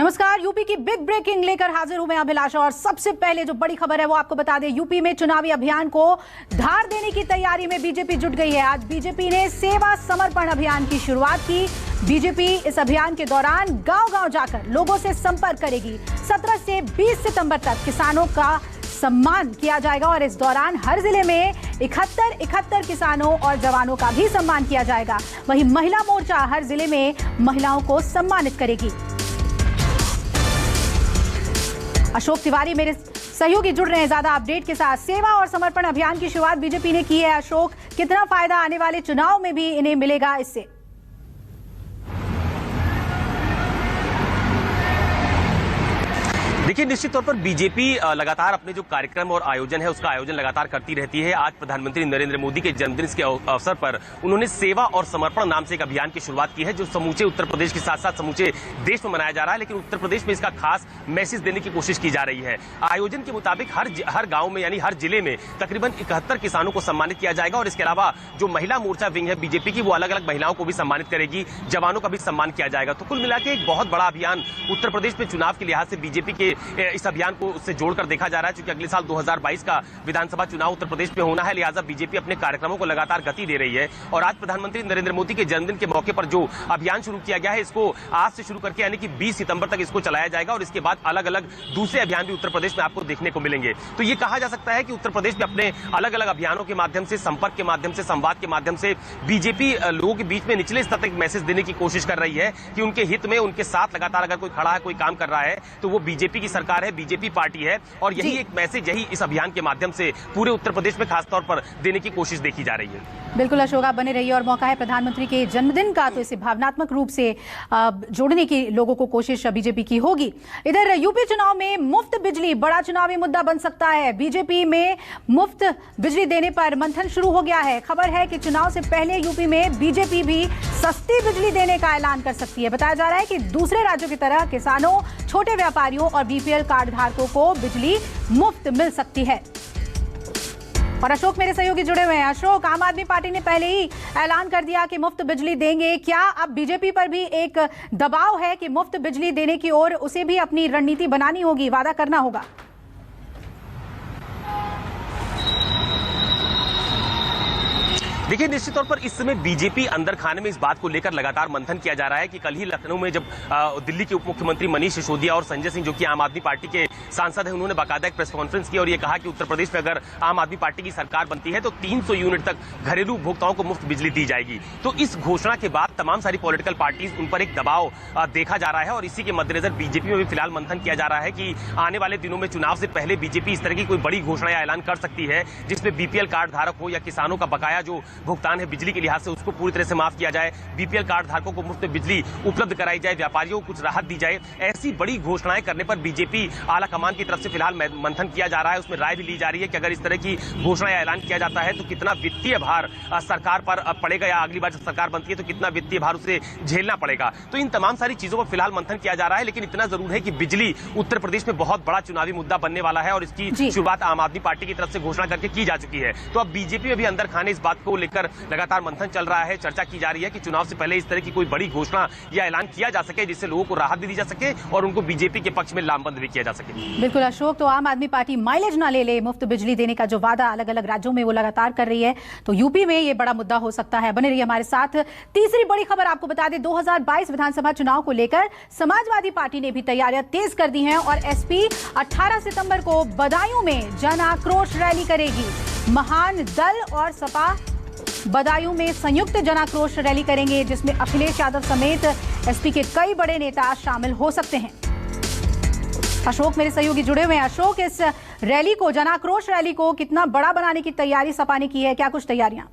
नमस्कार। यूपी की big breaking लेकर हाजिर हूं मैं अभिलाषा और सबसे पहले जो बड़ी खबर है वो आपको बता दें। यूपी में चुनावी अभियान को धार देने की तैयारी में बीजेपी जुट गई है। आज बीजेपी ने सेवा समर्पण अभियान की शुरुआत की। बीजेपी इस अभियान के दौरान गांव-गांव जाकर लोगों से संपर्क करेगी। 17 से 20 सितंबर तक किसानों का सम्मान किया जाएगा और इस दौरान हर जिले में 71 किसानों और जवानों का भी सम्मान किया जाएगा। वहीं महिला मोर्चा हर जिले में महिलाओं को सम्मानित करेगी। अशोक तिवारी मेरे सहयोगी जुड़ रहे हैं ज्यादा अपडेट के साथ। सेवा और समर्पण अभियान की शुरुआत बीजेपी ने की है। अशोक, कितना फायदा आने वाले चुनाव में भी इन्हें मिलेगा इससे? देखिए, निश्चित तौर पर बीजेपी लगातार अपने जो कार्यक्रम और आयोजन है उसका आयोजन लगातार करती रहती है। आज प्रधानमंत्री नरेंद्र मोदी के जन्मदिन के अवसर पर उन्होंने सेवा और समर्पण नाम से एक अभियान की शुरुआत की है, जो समूचे उत्तर प्रदेश के साथ साथ समूचे देश में मनाया जा रहा है। लेकिन उत्तर प्रदेश में इसका खास मैसेज देने की कोशिश की जा रही है। आयोजन के मुताबिक हर गाँव में यानी हर जिले में तकरीबन 71 किसानों को सम्मानित किया जाएगा और इसके अलावा जो महिला मोर्चा विंग है बीजेपी की, वो अलग अलग महिलाओं को भी सम्मानित करेगी, जवानों का भी सम्मान किया जाएगा। तो कुल मिलाकर एक बहुत बड़ा अभियान उत्तर प्रदेश में चुनाव के लिहाज से बीजेपी के इस अभियान को उससे जोड़कर देखा जा रहा है। क्योंकि अगले साल 2022 का विधानसभा चुनाव उत्तर प्रदेश में होना है, लिहाजा बीजेपी अपने कार्यक्रमों को लगातार गति दे रही है। और आज प्रधानमंत्री नरेंद्र मोदी के जन्मदिन के मौके पर जो अभियान शुरू किया गया है, इसको आज से शुरू करके यानी कि 20 सितंबर तक इसको चलाया जाएगा और इसके बाद अलग अलग दूसरे अभियान भी उत्तर प्रदेश में आपको देखने को मिलेंगे। तो ये कहा जा सकता है कि उत्तर प्रदेश में अपने अलग अलग अभियानों के माध्यम से, संपर्क के माध्यम से, संवाद के माध्यम से बीजेपी लोगों के बीच में निचले स्तर तक मैसेज देने की कोशिश कर रही है कि उनके हित में, उनके साथ लगातार अगर कोई खड़ा है, कोई काम कर रहा है तो वो बीजेपी की सरकार है, बीजेपी पार्टी है। और यही एक मैसेज यही इस अभियान के माध्यम से पूरे उत्तर प्रदेश में खासतौर पर देने की कोशिश देखी जा रही है। बिल्कुल अशोक, आप बने रहिए। और मौका है प्रधानमंत्री के जन्मदिन का, तो इसे भावनात्मक रूप से जोड़ने की लोगों को कोशिश बीजेपी की होगी। इधर यूपी चुनाव में मुफ्त बिजली बड़ा चुनावी मुद्दा बन सकता है। बीजेपी में मुफ्त बिजली देने पर मंथन शुरू हो गया है। खबर है कि चुनाव से पहले यूपी में बीजेपी भी सस्ती बिजली देने का ऐलान कर सकती है। बताया जा रहा है कि दूसरे राज्यों की तरह किसानों, छोटे व्यापारियों और बीपीएल कार्ड धारकों को बिजली मुफ्त मिल सकती है। और अशोक मेरे सहयोगी जुड़े हुए हैं। अशोक, आम आदमी पार्टी ने पहले ही ऐलान कर दिया कि मुफ्त बिजली देंगे। क्या अब बीजेपी पर भी एक दबाव है कि मुफ्त बिजली देने की ओर उसे भी अपनी रणनीति बनानी होगी, वादा करना होगा? देखिए, निश्चित तौर पर इस समय बीजेपी अंदर खाने में इस बात को लेकर लगातार मंथन किया जा रहा है कि कल ही लखनऊ में जब दिल्ली के उप मुख्यमंत्री मनीष सिसोदिया और संजय सिंह, जो कि आम आदमी पार्टी के सांसद हैं, उन्होंने बाकायदा एक प्रेस कॉन्फ्रेंस की और ये कहा कि उत्तर प्रदेश में अगर आम आदमी पार्टी की सरकार बनती है तो 300 यूनिट तक घरेलू उपभोक्ताओं को मुफ्त बिजली दी जाएगी। तो इस घोषणा के बाद तमाम सारी पॉलिटिकल पार्टीज उन पर एक दबाव देखा जा रहा है और इसी के मद्देनजर बीजेपी में भी फिलहाल मंथन किया जा रहा है कि आने वाले दिनों में चुनाव से पहले बीजेपी इस तरह की कोई बड़ी घोषणा या ऐलान कर सकती है जिसमें बीपीएल कार्ड धारक हो या किसानों का बकाया जो भुगतान है बिजली के लिहाज से उसको पूरी तरह से माफ किया जाए, बीपीएल कार्ड धारकों को मुफ्त बिजली उपलब्ध कराई जाए, व्यापारियों को कुछ राहत दी जाए। ऐसी बड़ी घोषणाएं करने पर बीजेपी आला कमान की तरफ से फिलहाल मंथन किया जा रहा है। उसमें राय भी ली जा रही है कि अगर इस तरह की घोषणा या ऐलान किया जाता है तो कितना वित्तीय भार सरकार पर पड़ेगा या अगली बार जब सरकार बनती है तो कितना वित्तीय भार उसे झेलना पड़ेगा। तो इन तमाम सारी चीजों पर फिलहाल मंथन किया जा रहा है। लेकिन इतना जरूर है कि बिजली उत्तर प्रदेश में बहुत बड़ा चुनावी मुद्दा बनने वाला है और इसकी शुरुआत आम आदमी पार्टी की तरफ से घोषणा करके की जा चुकी है। तो अब बीजेपी में भी अंदर खाने इस बात को लेकर लगातार मंथन चल रहा है। चर्चा की जा रही है कि चुनाव से पहले इस तरह की कोई बड़ी घोषणा या ऐलान किया जा सके जिससे लोगों को राहत भी दी जा सके और उनको बीजेपी के पक्ष में लामबंद भी किया जा सके। बिल्कुल अशोक, तो आम आदमी पार्टी माइलेज ना ले मुफ्त बिजली देने का जो वादा अलग अलग राज्यों में वो लगातार कर रही है, तो यूपी में ये बड़ा मुद्दा हो सकता है। बने रहिए हमारे साथ। तीसरी बड़ी खबर आपको बता दें, 2022 विधानसभा चुनाव को लेकर समाजवादी पार्टी ने भी तैयारियां तेज कर दी हैं और एसपी 18 सितंबर को बदायूं में जन आक्रोश रैली करेगी। महान दल और सपा बदायूं में संयुक्त जन आक्रोश रैली करेंगे, जिसमें अखिलेश यादव समेत एसपी के कई बड़े नेता शामिल हो सकते हैं। अशोक मेरे सहयोगी जुड़े हुए हैं। अशोक, इस रैली को, जन आक्रोश रैली को कितना बड़ा बनाने की तैयारी सपा ने की है? क्या कुछ तैयारियां?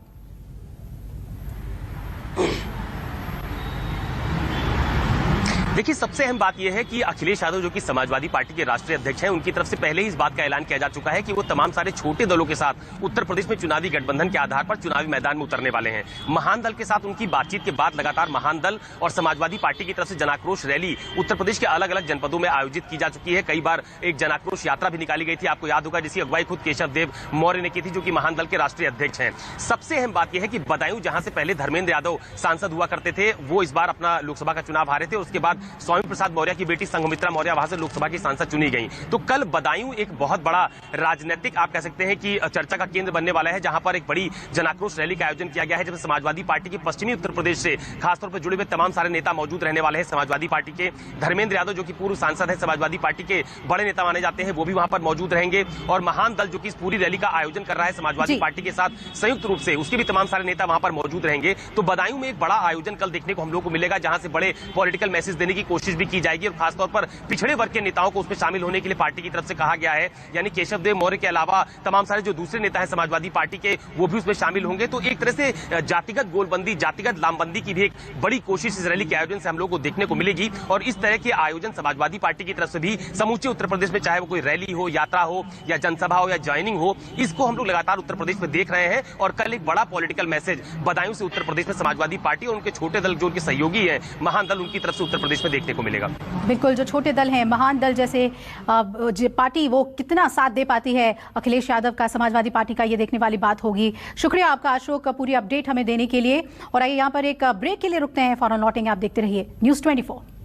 देखिए, सबसे अहम बात यह है कि अखिलेश यादव, जो कि समाजवादी पार्टी के राष्ट्रीय अध्यक्ष हैं, उनकी तरफ से पहले ही इस बात का ऐलान किया जा चुका है कि वो तमाम सारे छोटे दलों के साथ उत्तर प्रदेश में चुनावी गठबंधन के आधार पर चुनावी मैदान में उतरने वाले हैं। महान दल के साथ उनकी बातचीत के बाद लगातार महान दल और समाजवादी पार्टी की तरफ से जनाक्रोश रैली उत्तर प्रदेश के अलग अलग जनपदों में आयोजित की जा चुकी है। कई बार एक जनाक्रोश यात्रा भी निकाली गई थी, आपको याद होगा, जिसकी अगुवाई खुद केशव देव मौर्य ने की थी, जो कि महान दल के राष्ट्रीय अध्यक्ष हैं। सबसे अहम बात यह है कि बदायूं, जहां से पहले धर्मेंद्र यादव सांसद हुआ करते थे, वो इस बार अपना लोकसभा का चुनाव हारे थे और उसके बाद स्वामी प्रसाद मौर्य की बेटी संघमित्रा मौर्य वहां से लोकसभा की सांसद चुनी गई। तो कल बदायूं एक बहुत बड़ा राजनीतिक आप कह सकते हैं कि चर्चा का केंद्र बनने वाला है, जहां पर एक बड़ी जनाक्रोश रैली का आयोजन किया गया है, जिसमें समाजवादी पार्टी की पश्चिमी उत्तर प्रदेश से खासतौर पर जुड़े हुए तमाम सारे नेता मौजूद रहने वाले हैं। समाजवादी पार्टी के धर्मेंद्र यादव जो कि पूर्व सांसद है, समाजवादी पार्टी के बड़े नेता माने जाते हैं, वो भी वहां पर मौजूद रहेंगे। और महान दल जो कि इस पूरी रैली का आयोजन कर रहा है समाजवादी पार्टी के साथ संयुक्त रूप से, उसके भी तमाम सारे नेता वहां पर मौजूद रहेंगे। तो बदायूं में एक बड़ा आयोजन कल देखने को हम लोग को मिलेगा, जहां से बड़े पॉलिटिकल मैसेज देने की कोशिश भी की जाएगी और खासतौर पर पिछड़े वर्ग के नेताओं को उसमें शामिल होने के लिए पार्टी की तरफ से कहा गया है। यानी केशव देव मौर्य के अलावा तमाम सारे जो दूसरे नेता हैं समाजवादी पार्टी के, वो भी उसमें शामिल होंगे। तो एक तरह से जातिगत गोलबंदी, जातिगत लामबंदी की भी एक बड़ी कोशिश इस रैली के आयोजन से हम लोग को देखने को मिलेगी। और इस तरह के आयोजन समाजवादी पार्टी की तरफ से भी समूचे उत्तर प्रदेश में, चाहे वो कोई रैली हो, यात्रा हो या जनसभा हो या ज्वाइनिंग हो, इसको हम लोग लगातार उत्तर प्रदेश में देख रहे हैं। और कल एक बड़ा पॉलिटिकल मैसेज बदायूं से उत्तर प्रदेश में समाजवादी पार्टी और उनके छोटे दल जो उनके सहयोगी हैं, महान दल, उनकी तरफ से उत्तर प्रदेश में देखने को मिलेगा। बिल्कुल, जो छोटे दल हैं, महान दल जैसे पार्टी, वो कितना साथ दे पाती है अखिलेश यादव का, समाजवादी पार्टी का, ये देखने वाली बात होगी। शुक्रिया आपका अशोक, पूरी अपडेट हमें देने के लिए। और आइए यहाँ पर एक ब्रेक के लिए रुकते हैं, फौरन लौटेंगे। आप देखते रहिए News 24।